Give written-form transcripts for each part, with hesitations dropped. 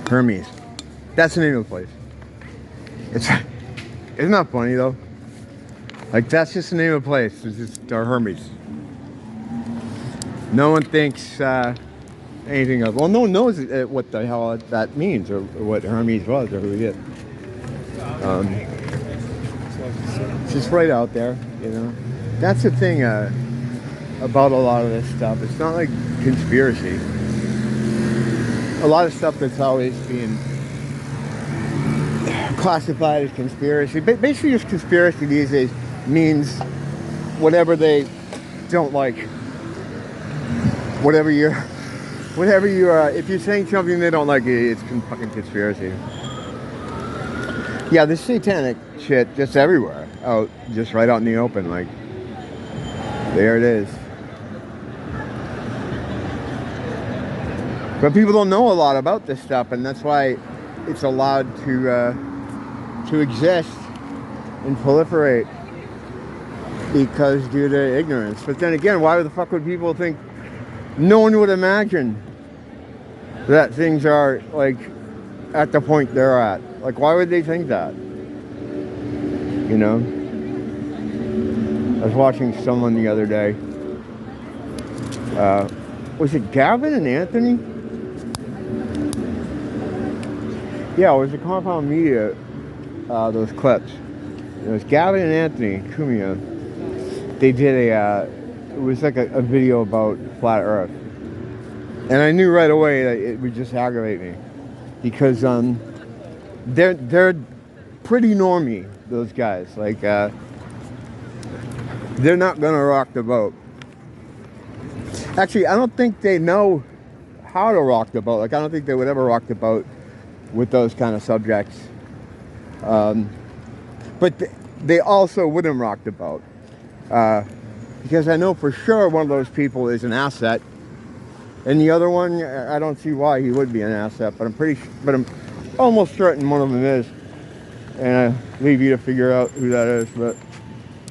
Hermes. That's the name of the place. Isn't that funny though? Like, that's just the name of the place. It's just our Hermes. No one thinks anything of. Well, no one knows what the hell that means, or what Hermes was, or who he is. It's just right out there, you know. That's the thing about a lot of this stuff. It's not like conspiracy. A lot of stuff that's always being classified as conspiracy. Basically, just conspiracy these days means whatever they don't like. Whatever you if you're saying something they don't like, it's fucking conspiracy. Yeah, this satanic shit just everywhere, just right out in the open, like, there it is. But people don't know a lot about this stuff, and that's why it's allowed to exist and proliferate, because due to ignorance. But then again, why the fuck would people think? No one would imagine that things are, like, at the point they're at. Like, why would they think that? You know? I was watching someone the other day. Was it Gavin and Anthony? Yeah, it was the Compound Media, those clips. It was Gavin and Anthony Cumia. They did it was like a video about flat Earth. And I knew right away that it would just aggravate me. Because they're pretty normy, those guys. Like, they're not gonna rock the boat. Actually, I don't think they know how to rock the boat. Like, I don't think they would ever rock the boat with those kind of subjects. But they also wouldn't rock the boat. Because I know for sure one of those people is an asset. And the other one, I don't see why he would be an asset, but I'm almost certain one of them is. And I leave you to figure out who that is, but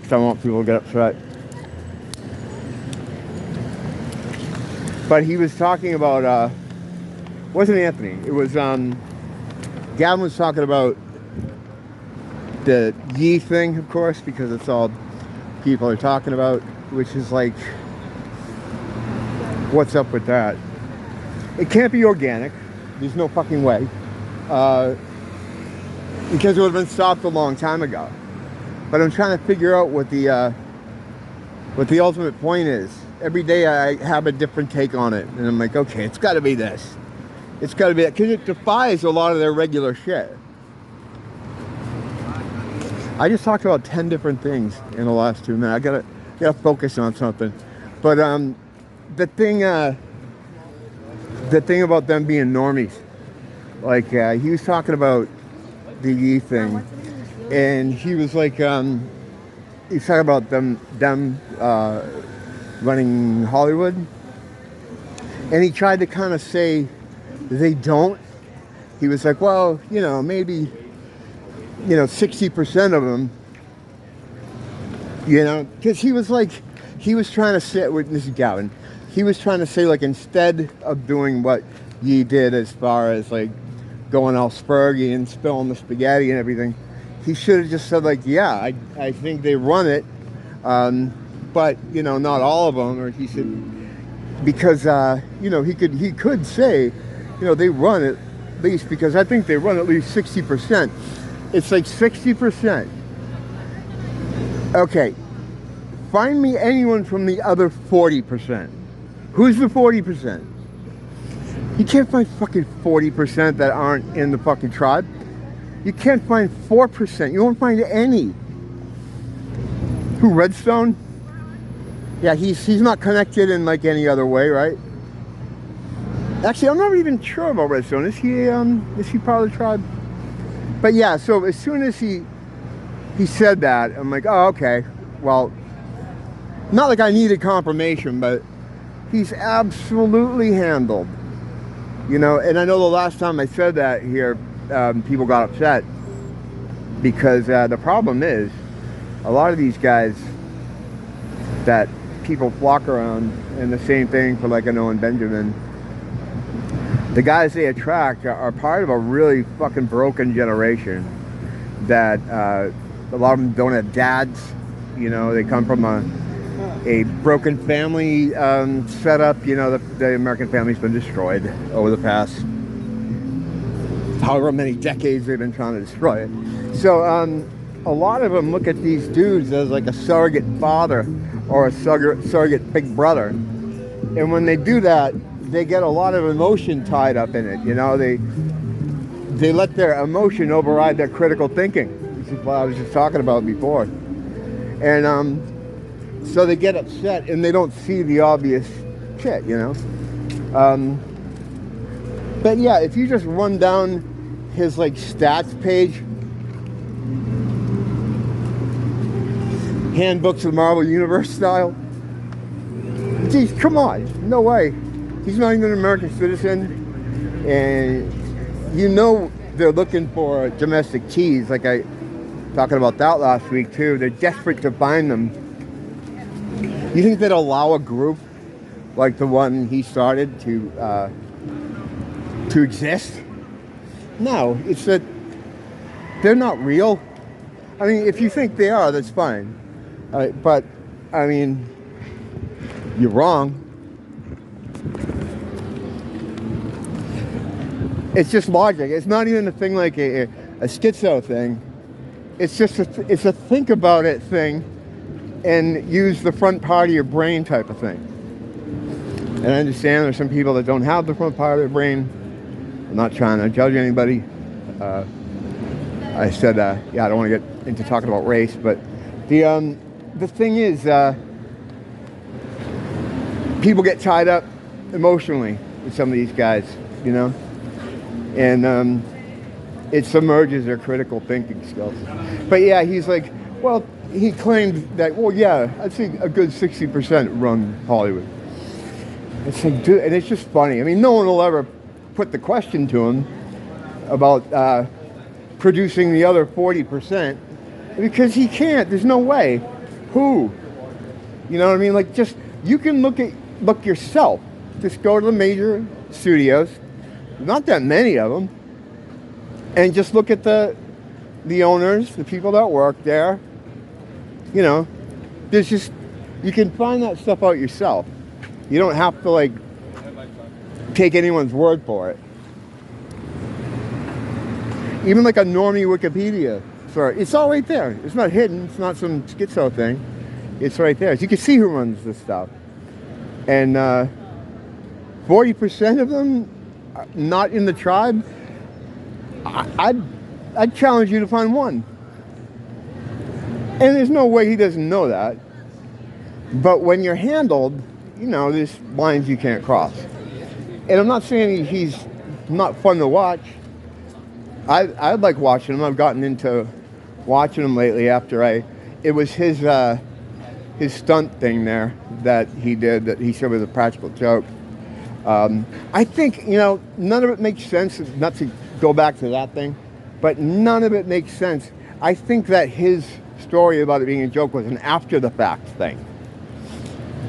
I don't want people to get upset. But he was talking about, wasn't Anthony? It was, Gavin was talking about the ye thing, of course, because it's all people are talking about, which is like, what's up with that? It can't be organic. There's no fucking way. Because it would have been stopped a long time ago. But I'm trying to figure out what the ultimate point is. Every day I have a different take on it. And I'm like, okay, it's got to be this. It's got to be that. Because it defies a lot of their regular shit. I just talked about 10 different things in the last 2 minutes. I gotta focus on something. But the thing about them being normies, like he was talking about the ye thing, and he was like, he's talking about them running Hollywood, and he tried to kind of say they don't. He was like, well, you know, maybe, you know, 60% of them, you know, because he was like, he was trying to say, this is Gavin, he was trying to say, like, instead of doing what ye did as far as, like, going all spurgy and spilling the spaghetti and everything, he should have just said, like, yeah, I think they run it, but, you know, not all of them. Or he said, because, you know, he could say, you know, they run at least, because I think they run at least 60%. It's like 60%. Okay, find me anyone from the other 40%. Who's the 40%? You can't find fucking 40% that aren't in the fucking tribe. You can't find 4%. You won't find any. Who, Redstone? Yeah, he's not connected in like any other way, right? Actually, I'm not even sure about Redstone. Is he part of the tribe? But yeah, so as soon as he said that, I'm like, oh, okay. Well, not like I needed confirmation, but he's absolutely handled. You know, and I know the last time I said that here, people got upset. Because the problem is, a lot of these guys that people flock around, and the same thing for like an Owen Benjamin, the guys they attract are part of a really fucking broken generation that a lot of them don't have dads. You know, they come from a broken family setup. You know, the American family's been destroyed over the past however many decades they've been trying to destroy it. So a lot of them look at these dudes as like a surrogate father or a surrogate big brother. And when they do that, they get a lot of emotion tied up in it. You know, they let their emotion override their critical thinking. This is what I was just talking about before. And so they get upset and they don't see the obvious shit, you know. But yeah, if you just run down his like stats page, handbooks of the Marvel Universe style, geez, come on, no way. He's not even an American citizen, and you know they're looking for domestic teas, like I talking about that last week too. They're desperate to find them. You think they'd allow a group like the one he started to exist? No, it's that they're not real. I mean, if you think they are, that's fine. But, I mean, you're wrong. It's just logic. It's not even a thing like a schizo thing. It's just it's a think about it thing and use the front part of your brain type of thing. And I understand there's some people that don't have the front part of their brain. I'm not trying to judge anybody. I said, yeah, I don't want to get into talking about race, but the thing is, people get tied up emotionally with some of these guys, you know, and it submerges their critical thinking skills. But yeah, he's like, well, he claimed that, well, yeah, I'd say a good 60% run Hollywood. It's like, dude, and it's just funny. I mean, no one will ever put the question to him about producing the other 40% because he can't. There's no way. Who? You know what I mean? Like, just, you can look yourself. Just go to the major studios, not that many of them, and just look at the owners, the people that work there. You know, there's just, you can find that stuff out yourself. You don't have to, like, take anyone's word for it. Even like a normie Wikipedia, it's all right there. It's not hidden. It's not some schizo thing. It's right there. So you can see who runs this stuff. And 40% of them not in the tribe. I'd challenge you to find one. And there's no way he doesn't know that. But when you're handled, you know, there's lines you can't cross. And I'm not saying he's not fun to watch. I like watching him. I've gotten into watching him lately after it was his stunt thing there that he did that he said was a practical joke. I think, you know, none of it makes sense, not to go back to that thing, but none of it makes sense. I think that his story about it being a joke was an after the fact thing.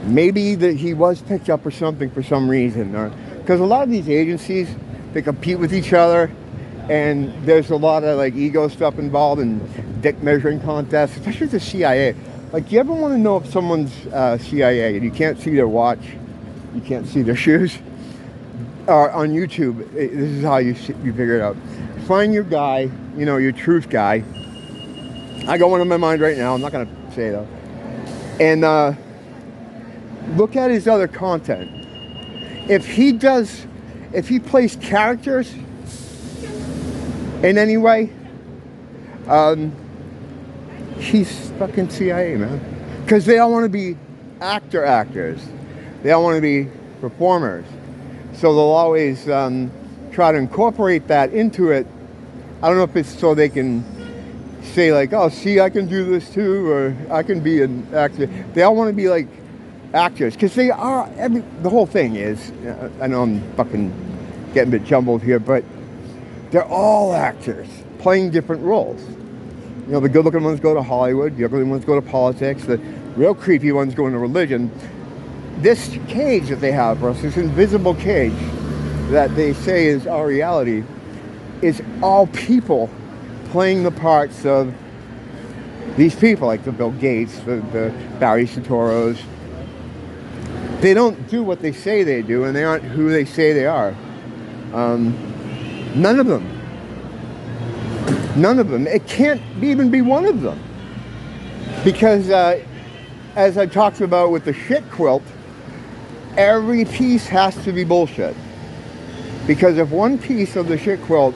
Maybe that he was picked up or something for some reason, or because a lot of these agencies, they compete with each other, and there's a lot of like ego stuff involved in dick measuring contests, especially the CIA. Like, you ever want to know if someone's CIA and you can't see their watch, you can't see their shoes? On YouTube, this is how you figure it out. Find your guy, you know, your truth guy. I got one in my mind right now. I'm not going to say it though. And look at his other content. If he plays characters in any way, he's fucking CIA, man. Because they all want to be actors. They all want to be performers. So they'll always try to incorporate that into it. I don't know if it's so they can say like, oh, see, I can do this too, or I can be an actor. They all want to be like actors, because they are, the whole thing is, I know I'm fucking getting a bit jumbled here, but they're all actors playing different roles. You know, the good looking ones go to Hollywood, the ugly ones go to politics, the real creepy ones go into religion. This cage that they have for us, this invisible cage, that they say is our reality is all people playing the parts of these people, like the Bill Gates, the Barry Sotoros. They don't do what they say they do, and they aren't who they say they are. None of them. None of them. It can't even be one of them. Because as I talked about with the shit quilt, every piece has to be bullshit. Because if one piece of the shit quilt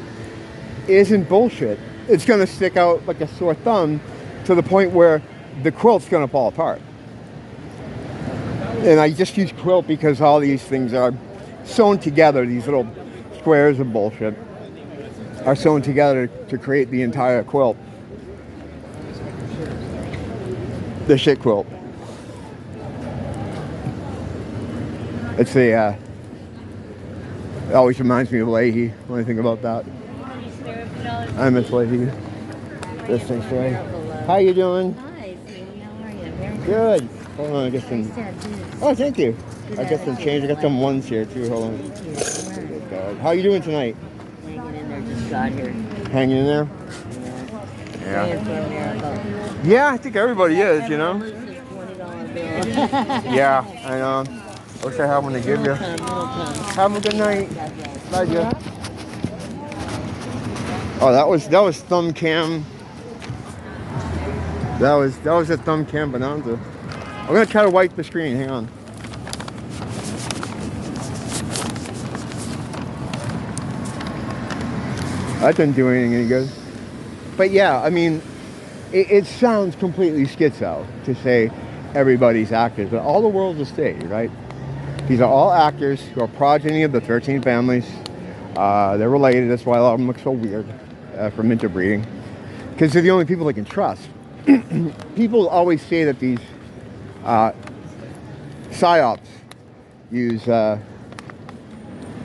isn't bullshit, it's going to stick out like a sore thumb to the point where the quilt's going to fall apart. And I just use quilt because all these things are sewn together, these little squares of bullshit are sewn together to create the entire quilt. The shit quilt. It's it always reminds me of Leahy when I think about that. I miss Leahy. This thing's right. How you doing? Hi, sweetie. How are you? Very good. Hold on, I get some. Oh, thank you. I got some change. I got some ones here too. Hold on. How you doing tonight? Hanging in there. Just got here. Hanging in there? Yeah. Praying for a miracle. Yeah, I think everybody is, you know. $20 bill. Yeah, I know. I wish I had one to give you. Have a good night. Bye, Jeff. Oh, that was thumb cam. That was a thumb cam bonanza. I'm gonna try to wipe the screen. Hang on. That didn't do anything any good. But yeah, I mean, it sounds completely schizo to say everybody's actors, but all the world's a stage, right? These are all actors who are progeny of the 13 families. They're related. That's why a lot of them look so weird from interbreeding, because they're the only people they can trust. People always say that these psyops use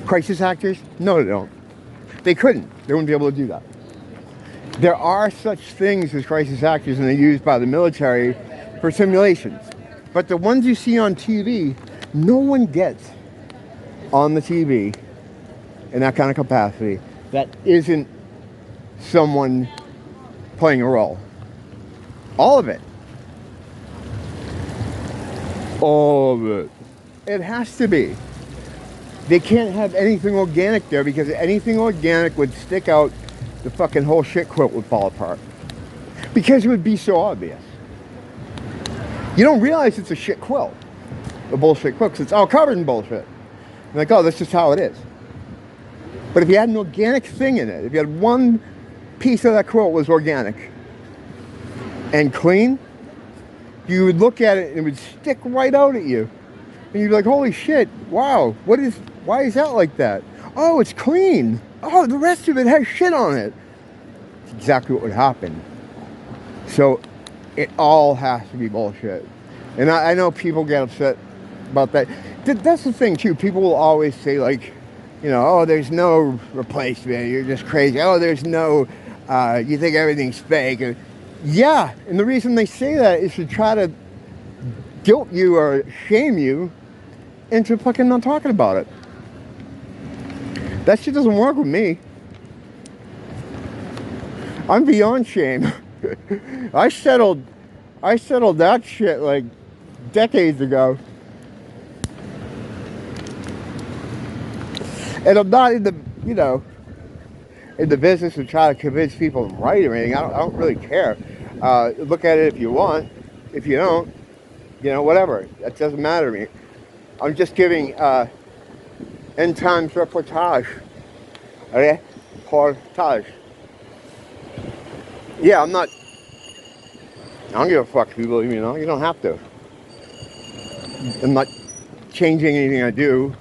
crisis actors. No, they don't. They couldn't. They wouldn't be able to do that. There are such things as crisis actors, and they're used by the military for simulations. But the ones you see on TV, no one gets on the TV in that kind of capacity that isn't someone playing a role. All of it. All of it. It has to be. They can't have anything organic there, because anything organic would stick out, the fucking whole shit quilt would fall apart. Because it would be so obvious. You don't realize it's a shit quilt. A bullshit quilt, because it's all covered in bullshit. You're like, oh, that's just how it is. But if you had an organic thing in it, if you had one piece of that quilt was organic and clean, you would look at it and it would stick right out at you. And you'd be like, holy shit, wow, why is that like that? Oh, it's clean. Oh, the rest of it has shit on it. It's exactly what would happen. So it all has to be bullshit. And I know people get upset about that. That's the thing too. People will always say, like, you know, oh, there's no replacement. You're just crazy. Oh, there's no, you think everything's fake. Yeah, and the reason they say that is to try to guilt you or shame you into fucking not talking about it. That shit doesn't work with me. I'm beyond shame. I settled that shit like decades ago. And I'm not in the, you know, in the business of trying to convince people I'm right or anything. I don't really care. Look at it if you want. If you don't, you know, whatever. That doesn't matter to me. I'm just giving end times reportage. Okay? Reportage. Yeah, I don't give a fuck if you believe me, you know. You don't have to. I'm not changing anything I do.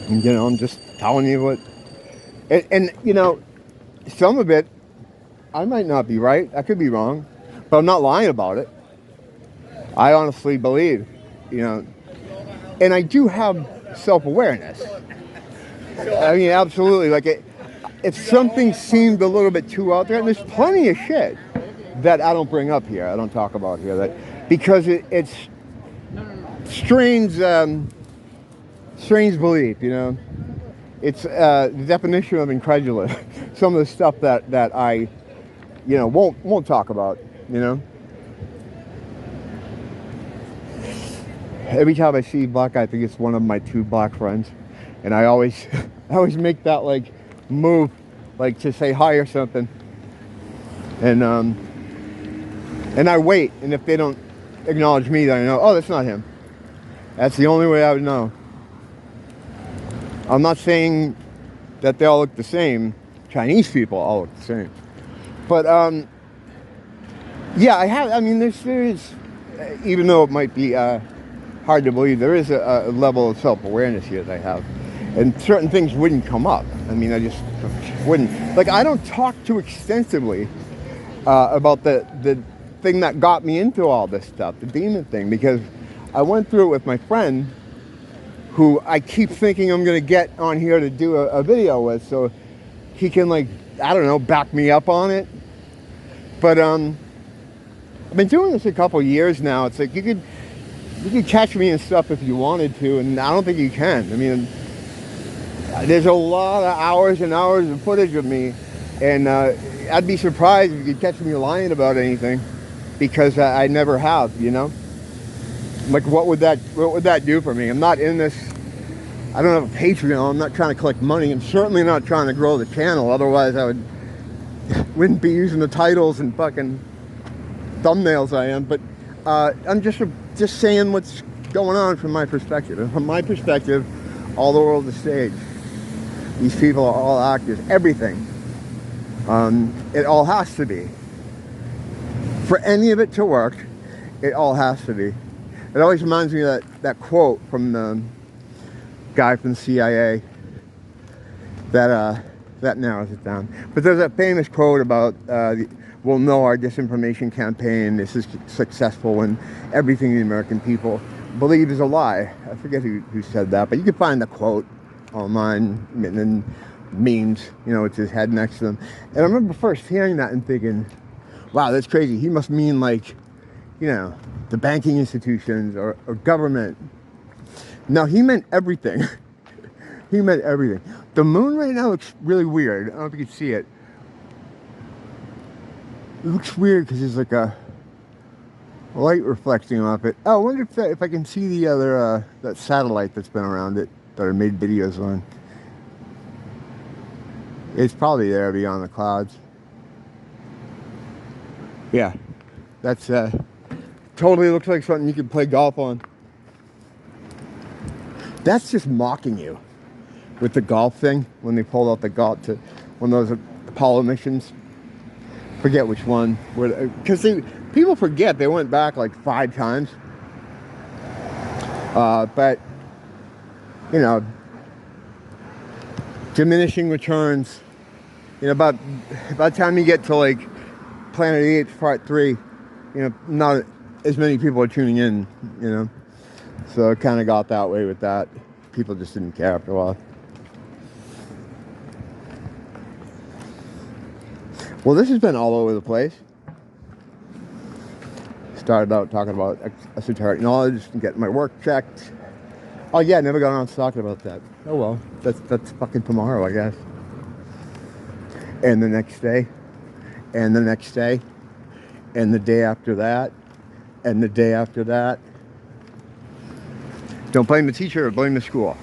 You know, I'm just telling you what. And you know, some of it, I might not be right. I could be wrong. But I'm not lying about it. I honestly believe, you know. And I do have self-awareness. I mean, absolutely. Like, if something seemed a little bit too out there, and there's plenty of shit that I don't bring up here, I don't talk about here, that because it's strange belief, you know. it's the definition of incredulous. Some of the stuff that I, won't talk about. Every time I see a black guy, I think it's one of my two black friends, and I always, I always make that like move, like to say hi or something, and I wait, and if they don't acknowledge me, then I know, oh, that's not him. That's the only way I would know. I'm not saying that they all look the same. Chinese people all look the same, but yeah, I mean, there is, even though it might be hard to believe, there is a level of self-awareness here that I have, and certain things wouldn't come up. I mean, I just wouldn't. Like, I don't talk too extensively about the thing that got me into all this stuff, the demon thing, because I went through it with my friend, who I keep thinking I'm gonna get on here to do a video with, so he can, like, I don't know, back me up on it. But I've been doing this a couple years now. It's like you could catch me and stuff if you wanted to, and I don't think you can. I mean, there's a lot of hours and hours of footage of me, and I'd be surprised if you could catch me lying about anything, because I never have, Like, what would that do for me? I'm not in this. I don't have a Patreon. I'm not trying to collect money. I'm certainly not trying to grow the channel. Otherwise, I wouldn't be using the titles and fucking thumbnails I am. But I'm just saying what's going on from my perspective. And from my perspective, all the world is stage. These people are all actors. Everything. It all has to be. For any of it to work, it all has to be. It always reminds me of that quote from the guy from the CIA that narrows it down. But there's that famous quote about, we'll know our disinformation campaign is successful when everything the American people believe is a lie. I forget who said that, but you can find the quote online and memes, with his head next to them. And I remember first hearing that and thinking, wow, that's crazy. He must mean, like, the banking institutions or government. No, he meant everything. He meant everything. The moon right now looks really weird. I don't know if you can see it. It looks weird because there's like a light reflecting off it. Oh, I wonder if I can see the other, that satellite that's been around it that I made videos on. It's probably there beyond the clouds. Yeah, that's totally looks like something you could play golf on. That's just mocking you with the golf thing, when they pulled out the golf to one of those Apollo missions. Forget which one, because people forget they went back like 5 times. But diminishing returns. About the time you get to like Planet Apes Part 3, not as many people are tuning in, So it kind of got that way with that. People just didn't care after a while. Well, this has been all over the place. Started out talking about esoteric knowledge and getting my work checked. Oh yeah, never got around to talking about that. Oh well, that's fucking tomorrow, I guess. And the next day, and the next day, and the day after that, and the day after that. Don't blame the teacher, blame the school.